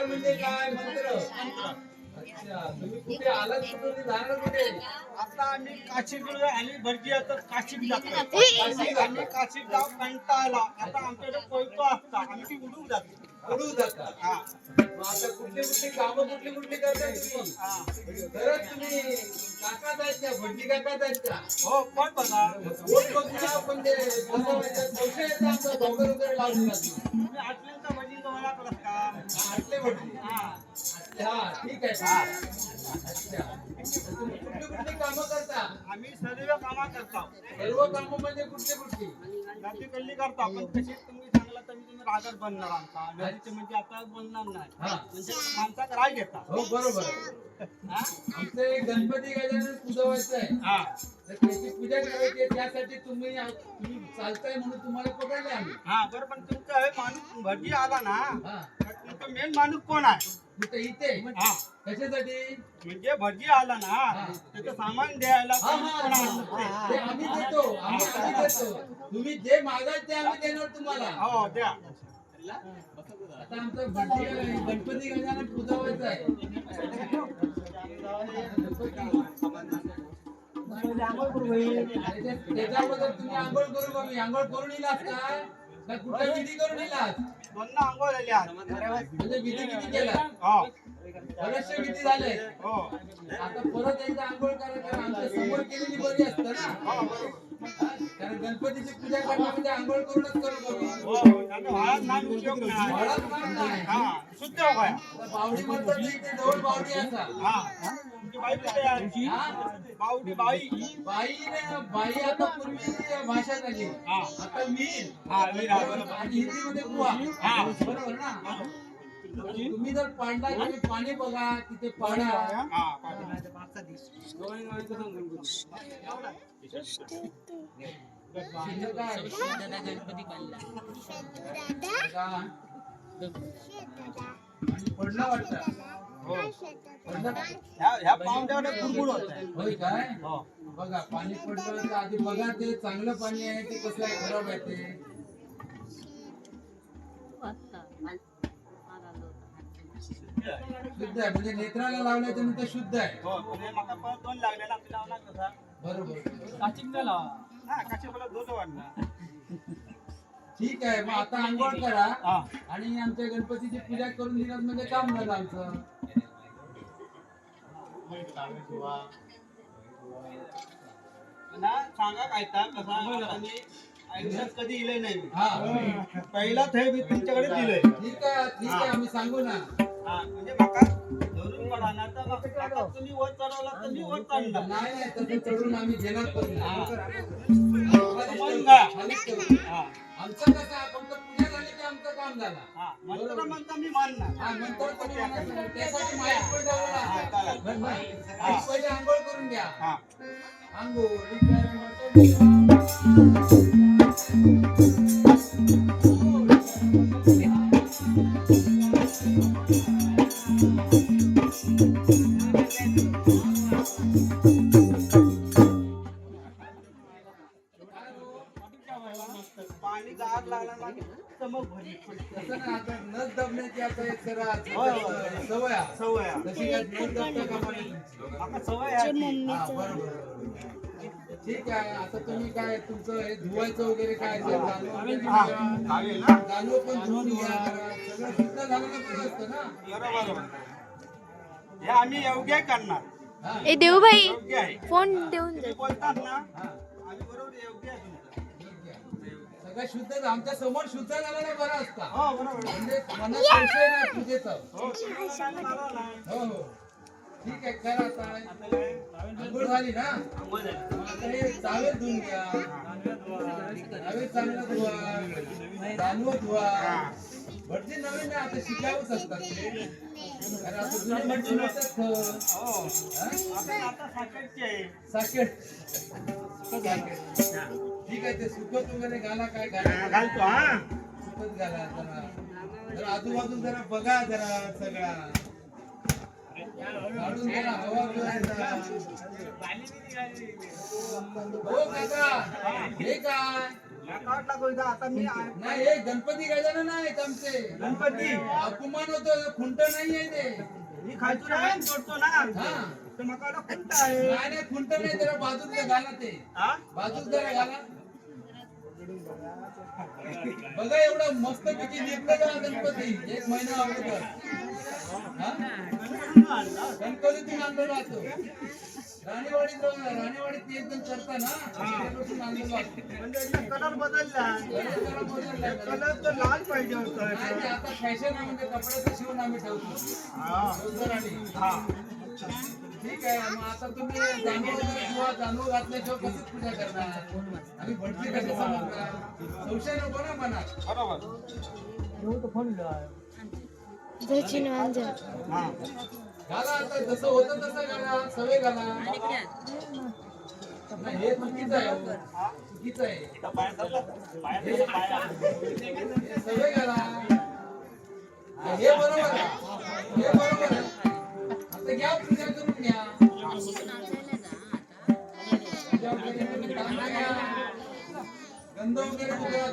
म्हणजे काय मंत्र? अच्छा, तुम्ही कुठे आलात? कुठून जाणार कुठे? आता आम्ही काशीकडे आणि भरती आता काशीत जातो आणि काशीत जाऊ कंटाळला आता आमच्याकडे कोयतो असता आम्ही उडून जातो. उडू जाता. हा मग आता कुठली कामं कुठली करताय तुम्ही? खरंच तुम्ही काकाच आहेत का? भटजी काकाच आहेत का? हो कोण बघा कोण बघा पण ते संशय येतं आमचा डोंगर वगैरे लावून जातो. तुम्ही आटल्यांचा भजी जवळ करत का? आटले भटजी. हा ठीक आहे. हा अच्छा, तुम्ही कुठली कामं करता? आम्ही सर्व कामा करतो. सर्व कामं म्हणजे कुठली? जाती कल्ली करतो पण कशी तुम्ही सांगला तर तुम्ही रागात बनणार आमचा घरीचे म्हणजे आता बोलणार नाही म्हणजे माणसात राग येतात. हो बरोबर. आमचं एक गणपती गजानन पूजवायचं आहे. तर त्याची पूजा करायची आहे. त्यासाठी तुम्ही चालताय म्हणून तुम्हाला पकडले आम्ही. हा बरं पण तुमचा हे माणूस भजी आला ना तुमचा मेन माणूस कोण आहे? कुठे इथे? हा कशासाठी? म्हणजे भजी आला ना त्याचं सामान द्यायला कोण आहे? ते आम्ही देतो. तुम्ही जे मागाल ते आम्ही देणार तुम्हाला. हो द्या. आता आमचं गणपती गजानन पूजवायचं आहे. त्याच्याबद्दल तुम्ही आंघोळ करू का? मी आंघोळ करून येलास का कुठे विधी करून येलास? दोन आंघोळ झाल्या म्हणजे विधी किती केला? हो बरेचसे विधी झाले. हो आता परत एकदा आंघोळ करा कारण आमच्या समोर केलेली बरी असतं ना. कारण गणपतीची पूजा करणं म्हणजे आंघोळ करूनच करू शुद्ध व्हाया. बावडी म्हणतात नाही ते जवळ बावडी असा. बाई आता पूर्वी भाषा झाली. आता मी आणि हिंदीमध्ये बुवा. बरोबर ना? तुम्ही जर पाडला की पाणी बघा तिथे पाडा. पडला वाटतं. ह्या पाहुण्यावर गुडगुड होत आहे. होय काय? बघा पाणी पडलं तर आधी बघा ते चांगलं पाणी आहे ते कसं आहे खराब आहे ते. शुद्ध आहे म्हणजे नेत्राला लावल्याच्या नंतर शुद्ध आहे. बरोबर. ठीक आहे मग आता आंघोळ करा आणि आमच्या गणपतीची पूजा करून दिल्यात म्हणजे काम झालं आमचं. सांगा काय कसा कधी दिलंय नाही. पहिला थे मी तुमच्याकडे दिलंय. ठीक आहे आम्ही सांगू ना. म्हणजे माका धरून पडा ना तर आता तुम्ही वर चढवला तर मी वर चढणार. नाही तसं चढून आम्ही घेणार पण आमचं कसं फक्त पूजा झाली की आमचं काम झालं. मंत्र म्हणता मी मानणार. नंतर त्यासाठी माहीत पण जावं. पहिले आंघोळ करून घ्या. आंघोळ पाणी गार लागला ना चमक भरली. नस दबण्याची आता एक सवय तशी काय नस दबता का पाणी सवय आहे. बरोबर. ठीक आहे आता तुम्ही काय तुमचं हे धुवायचं वगैरे काय जानू पण धुवून घ्या. सगळं शुद्ध झालं ना पण असतं ना. बरोबर. हे आम्ही योग्य करणार. ए देऊ भाई योग्य आहे. फोन देऊन दे. बोलतात ना आम्ही बरोबर योग्य आहे. सगळं शुद्ध आमच्या समोर शुद्ध झालेलं बरं असतं. हो बरोबर. म्हणजे मनात संशय नाही पूजेचा. हो हो ठीक आहे करा आता. आंघोळ झाली ना आता हे चावेल धुवून घ्या. चावेल चांगलं धुवा. जानू धुवा. भटजी नवीन नाही आता शिकावंच असतात ते. कारण आता जुनी भटजी नसतात. साकेट ठीक आहे ते सुकत वगैरे घाला काय घाला घालतो. सुकत घाला जरा जरा आजूबाजू जरा बघा जरा सगळा काढून जरा हवा फिरायचा. हो काका हे काय आता मी नाही हे गणपती गजानन आहेत आमचे. गणपती अपमान होतो खुंट नाही आहे ते. मी खायचो ना तोडतो ना हा तर मका खुंट आहे. नाही नाही खुंट नाही जरा बाजूत घाला ते हा? बाजूत जरा घाला. बघा एवढा मस्त पैकी निर्णय गणपती 1 महिना अगोदर गणपतीतून आणलेला असतो. राणेवाडीत ते एकदम करता ना त्यापासून आणलेलो असतो. म्हणजे कलर बदलला. कलर तर लाल पाहिजे होता. नाही, ते आता फॅशन आहे म्हणजे कपड्याचं शिवून आम्ही ठेवतो. ठीक आहे मग आता तुम्ही जानू वगैरे किंवा जानू घातल्याशिवाय कशीच पूजा करणार आणि भटजी कसे समजणार संशय नको ना मनात. घाला आता जसं होतं तसं घाला सवय घाला. नाही, हे चुकीचं आहे चुकीचं आहे. हे सवय घाला हे बरोबर आहे हे बरोबर आहे. आता घ्या पूजा करून घ्या. गंध वगैरे सांगितलं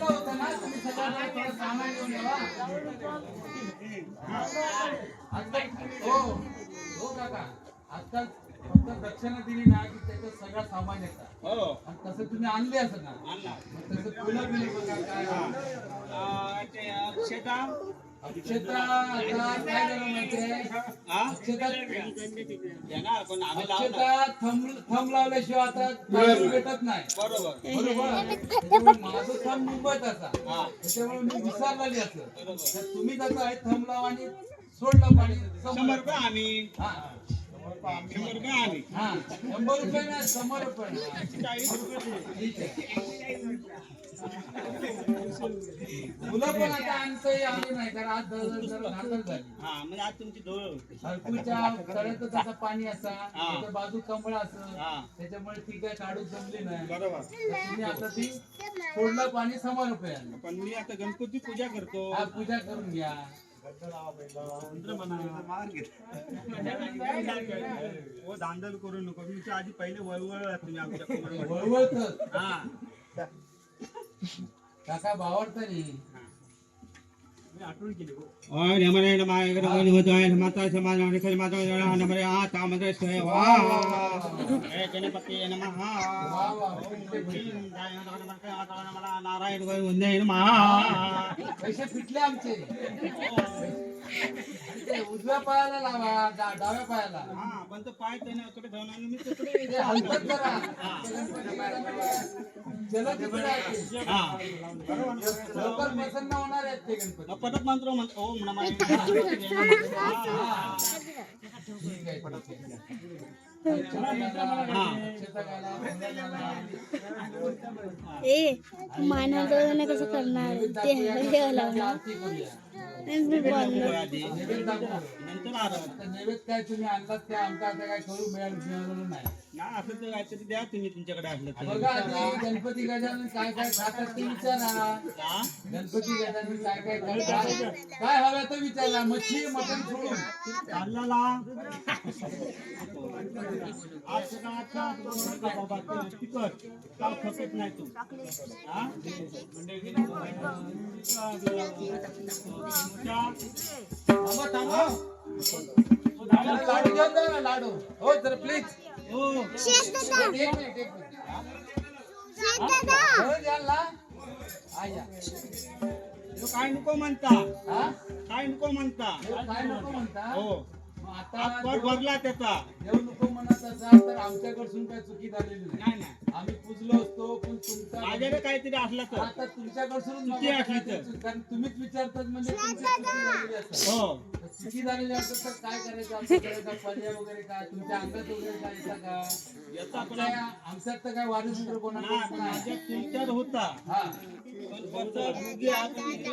होतं ना तुम्ही सगळं थोडं सामान घेऊन यावा. हो हो काका आजकाल फक्त दक्षिणा दिली ना की त्याचं सगळं सामान येतं. आणि तसं तुम्ही आणले असं ना तसं फुलं बिलं बघा काय अक्षता आता काय झालं माहितीये अक्षता थंब लावल्याशिवाय आता भेटत नाही. बरोबर माझं थंब मुंबईत असा त्याच्यामुळे मी विसरलेली असं तर तुम्ही कसं आहे थंब लावा आणि सोडलं पाणी 100 रुपये आम्ही हा 100 रुपये ना 100 रुपये 40 रुपये ठीक आहे. मुलं पण आता आणतोय आम्ही नाही कारण आज जरा नाटक झाली. म्हणजे आज तुमची हरकूच्या तळ्यात त्याचं पाणी असा त्याच्या बाजू कमळ असं त्याच्यामुळे ती काय काढू जमली नाही. बरोबर तुम्ही आता ती सोडलं पाणी 100 रुपये पण मी आता गणपती पूजा करतो. हा पूजा करून घ्या. दांडल करू नको तुमच्या आधी पहिले वळवळ तुम्ही आमच्या वळवळत काका बावडत नाही. आठवण केली गणपती नारायण पैसे फिटले आमचे. उजव्या पायाला लावा डाव्या पायाला पण तो पाय त्याने ठेवणार मी ते हलकत करा. लवकर प्रसन्न होणार आहेत ते गणपती. परत मंत्र म्हणतो ओम नमः ठीक आहे मानवताना कसं करणार ते नैवेद्य काय तुम्ही आणलात त्या आमचा आता काय करू मिळालं नाही. असं तर काहीतरी द्या तुम्ही तुमच्याकडे असलं बघा आधी गणपती गजानन काय काय खातात ते विचारा. गणपती गजानन काय काय खातात काय हवं तर विचारा. मच्छी मटण सोडून फसत नाही तू लाडू घेऊन जा ना लाडू. हो जरा प्लीज एक मिनिट काय नको म्हणता काय नको म्हणता काय नको म्हणता. हो आता भरला त्याचा देव नको म्हणत असाल तर आमच्याकडून काय चुकी झालेली नाही. नाही आम्ही पुजलो असतो पण तुमचा माझ्याकडे काहीतरी असला तर आता तुमच्याकडून चुकी असली तर. कारण तुम्हीच विचारतात म्हणजे तुमची चुकी झालेली असेल. हो चुकी झालेली असेल तर काय करायचं आमचं करायचं पर्याय वगैरे काय तुमच्या अंगात वगैरे काय येतं का. याचा आमच्यात तर काय वादसूत्र कोणाला नाही. माझ्या तुमच्यावर होता हा पण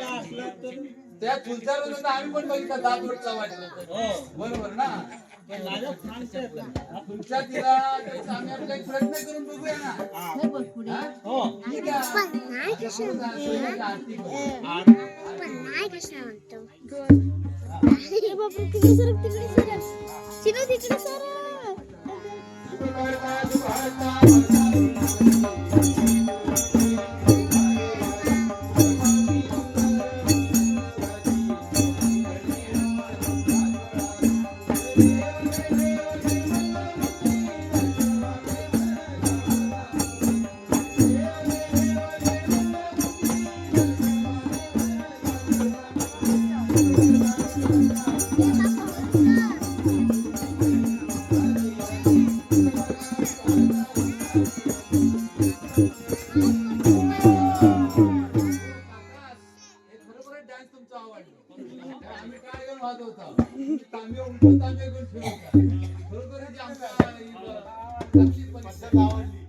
असला तर त्या चुलत्याला होतं तर आम्ही पण बघितलं दातवडचा वाटलं बरोबर ना तुमच्या तिला तर आम्ही आपला एक प्रयत्न करून बघूया ना हो ठीक आहे आरती करू. ए बापरे, तिकडे सरक, तिकडे सरक. चिनू, तिकडे सरक. हे खरोखरच डान्स तुमचा आवडला आम्ही काय घेऊन वाजवतो तांबे उलटून तांबे घेऊन फिरवतो खरोखरच आमच्या पद्धत आवडली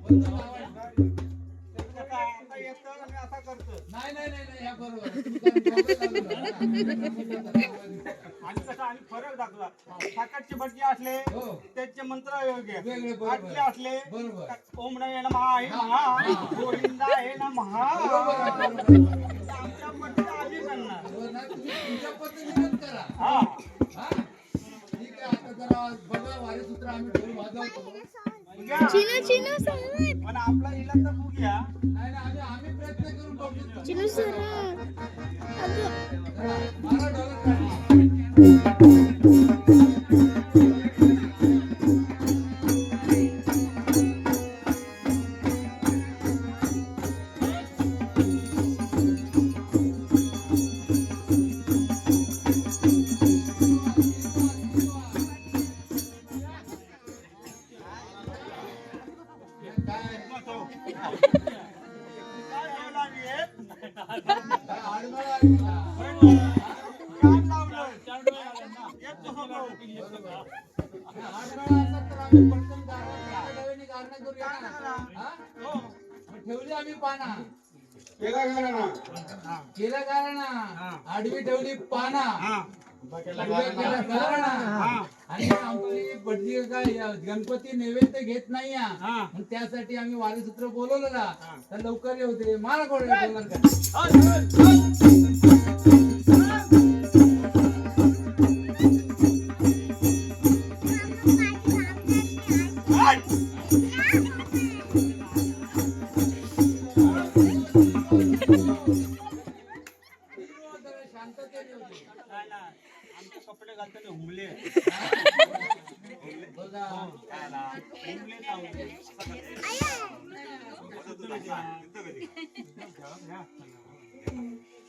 आता येतं आणि असा करतो नाही नाही नाही नाही ह्या बरोबर तुमचा आणि कसं आम्ही फरक दाखला साखरचे भटके असले हो. त्याचे मंत्र योग्य वेगळे बरोबर. आटले असले बरोबर. ओम नमः नमः हे महा गोविंदा हे नमः आमच्या पद्धत आम्ही करणार बरोबर ना? तुम्ही तुमच्या पद्धतीनेच करा हा हा ठीक आहे आता जरा बघा वारेसूत्र आम्ही ढोल वाजवतो बघा. चिनू सरक. पण आपला इला तर बघूया नाही नाही आम्ही प्रयत्न करून बघतो चिनू सरक. अगं. मारा ढोलक काढा. काय काय बोलावी आडमळ आली का? काम लावलं येत कसं करू? आडमळ असतात तर आम्ही पटकन गारव्याने गारणं करूया ना. हा? हो मग ठेवली आम्ही पाना केला करा ना केला गारणा आडवी ठेवली पाना हा उभ्या केल्या गारणा आणि आमची भटजी काय गणपती नैवेद्य घेत नाही या. हा. मग त्यासाठी आम्ही वारीसूत्र बोलवलं ना तर लवकर ये होते मला कोण बोलणार का शांततेने होते नाही ना आमचे कपडे घालताना हुमले बघा हुमले लावले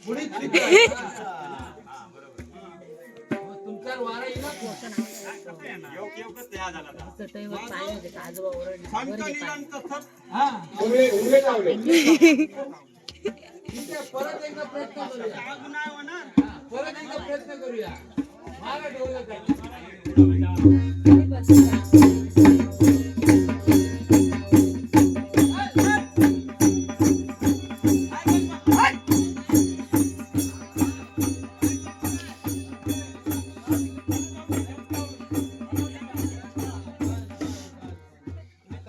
पुढे तुमच्यावर वारा येईल संत निरंतर सत हा ठीक आहे परत एकदा प्रयत्न करूया आग नाही होणार हा, परत एकदा प्रयत्न करूया मारा डोळ्यात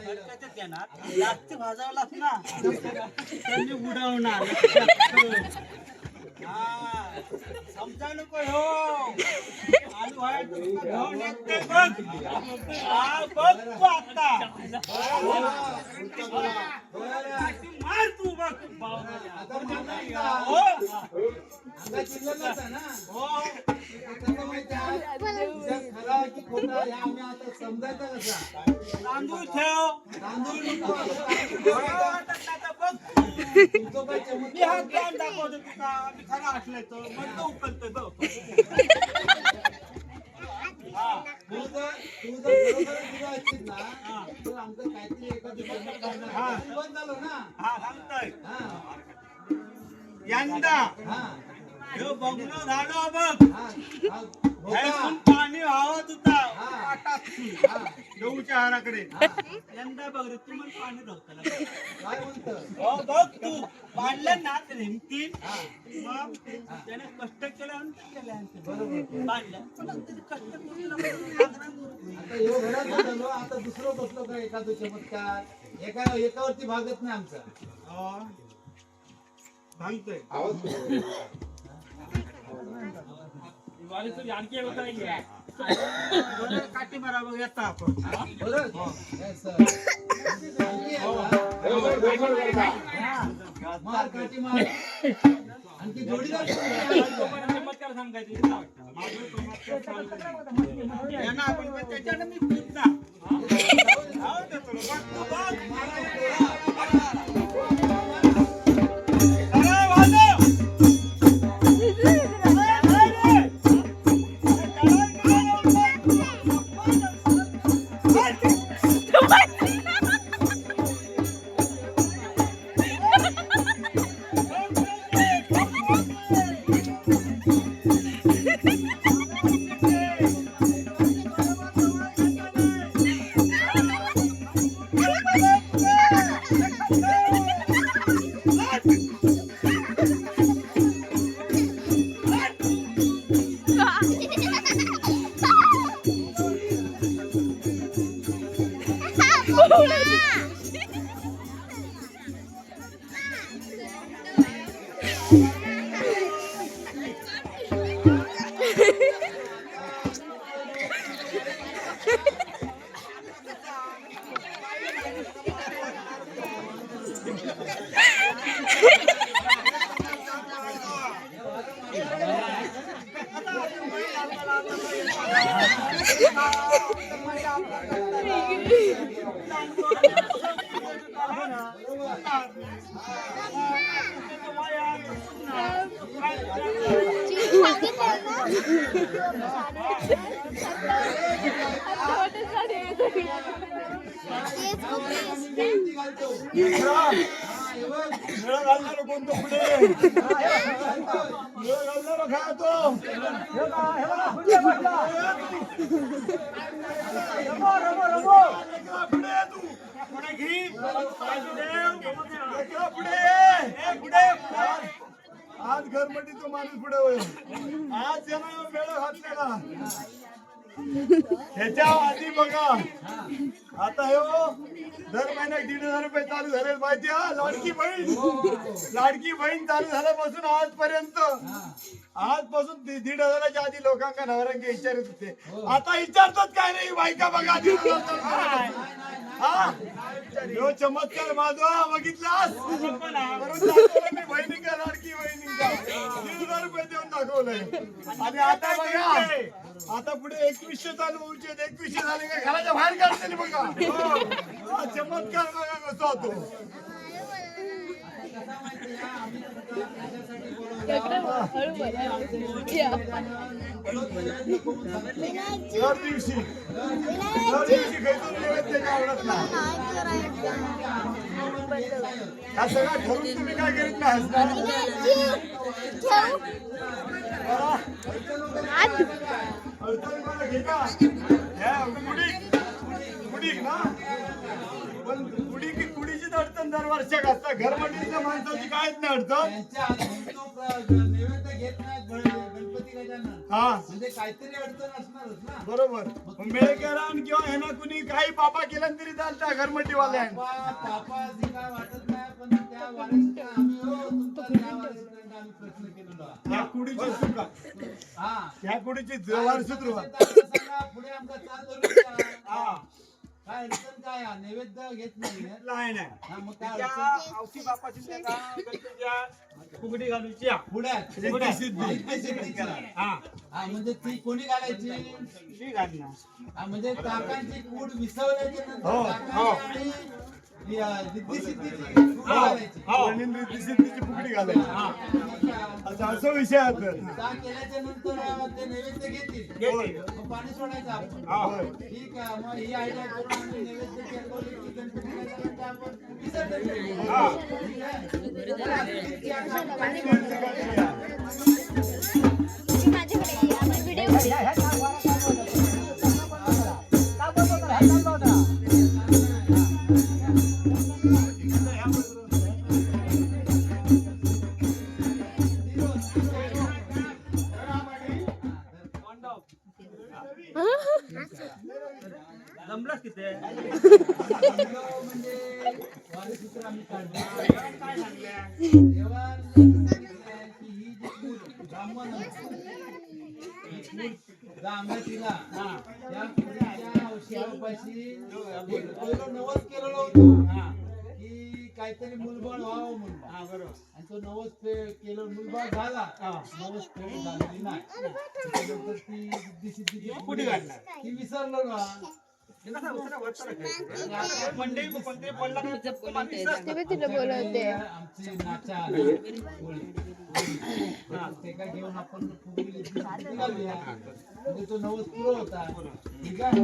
जास्त भाजावलाच ना त्यांनी उडवणार हा समजा नको हो आलू आहे तुमचा घेऊन येते बघ हा बघ तू आता मार तू बघ हो आता चिल्लर नसता ना हो कसं माहिती आहे खरा की खोटा हे आम्ही आता समजायचं कसा तांदूळ ठेव तांदूळ नको बघ तुमचं काय मी चमत्कार हा ज्ञान दाखवतो तुका मी खरा असले तर मग तो उकलतोय बघ हा तू जर खरोखरच तुझं असशील ना तर आमचं काहीतरी एखादी बंद करणार हा. बंद झालं ना हा सांगतोय हा यंदा हा ह्यो बंगलो झालो बघ हा हा ह्यातून होता पाणी वाहत होता हा. पाटात हा देऊच्या हाराकडे हा. यंदा बघ रे तुम्हाला पाणी धोकला काय म्हणतं हो बघ तू पाडलं ना तर हिमतीन हा मग त्याने कष्ट केलं आणि बांधलं पण तरी कष्ट करून आता ह्यो घरात झालो, आता दुसरं बसलो का एखादं चमत्कार एकावरती भागत नाही आमचा. सांगतोय काठी मारा बघ येता आपण बरोबर? Yes, sir. मार काठी मार. आणखी जोडीदार यांना आपण त्याच्यानं मी पूर्ण आज घरमध्ये तो माणूस पुढे होईल. आज याला वेळ घातलेला ह्याच्या आधी बघा आता हे दर महिन्यात 1,500 रुपये चालू झाले माहिती आहे. लाडकी बहीण चालू झाल्यापासून आजपासून 1,500च्या आधी लोकांना नवऱ्यांना विचारत होते. आता विचारतात काय नाही बायका बघा. हा चमत्कार माझा बघितलास मी बहिणीका लाडकी बहिणींचा 1,500 रुपये देऊन दाखवलंय. आणि आता बघा आता पुढे 2100 चालू होऊचे 2100 झाले का घराच्या बाहेर काढते बघा. हा चमत्कार बघा कसा होतो. दर दिवशी काहीतरी नैवेद्य आवडत नाही. हा सगळा ठरून तुम्ही काय करीत नाही. कुडीची अडचण दरवर्षाक असतात. घरमधील माणसाची काहीच नाही अडचण. नैवेद्य घेत नाहीत गणपती गजानन. हा म्हणजे काहीतरी अडचण असणारच ना. बरोबर. मेळकरान किंवा ह्याना कुणी काही पापा केलं तरी चालतं घरमटीवाल्या. पापा काय वाटत नाही पण त्या वारीस आम्ही आम्ही प्रश्न केलेला. ह्या कुडीची सुका ह्या कुडीची जवार सुरुवात पुढे आमचा चाल धरून हा काय अडचण काय नैवेद्य घेत नाही. नाही मग काय औषधी बापाची फुगडी घालूची पुढ्यात म्हणजे ती कोणी घालायची. मी घालणार म्हणजे काकांची कूड विसवल्याची नंतर सिद्धीची फुगडी घालायची. असं विषय आहे. केल्याच्या नंतर ते नैवेद्य घेतील. मग पाणी सोडायचं आपण. ठीक आहे. मग ही आयडिया करून आम्ही नैवेद्य केलं की गणपती आपण विसर्जन जमलाच किती म्हणजे वारीसूत्र आम्ही काढलं. काय सांगल्या देवाने सांगितलंय की ही जी मूल ब्राह्मण जांभळीला त्या पुरीच्या औषधापाशी पहिलं नवस केलेलं होतं की काहीतरी मुलबाळ व्हावं म्हणून. बरोबर आणि तो नवस केलं मुलबाळ झाला. नवस फेड झालेली नाही. त्याच्यानंतर ती बुद्धिसिद्धीची पुढे घातला ती विसरलो ना. ते कसा उचला वरचा राखायचा. मंडई कोणते पडला का तिला बोलवते आमची नाचा ते काय घेऊन आपण निघालूया. म्हणजे तो नवस पुरा होता. ठीक आहे.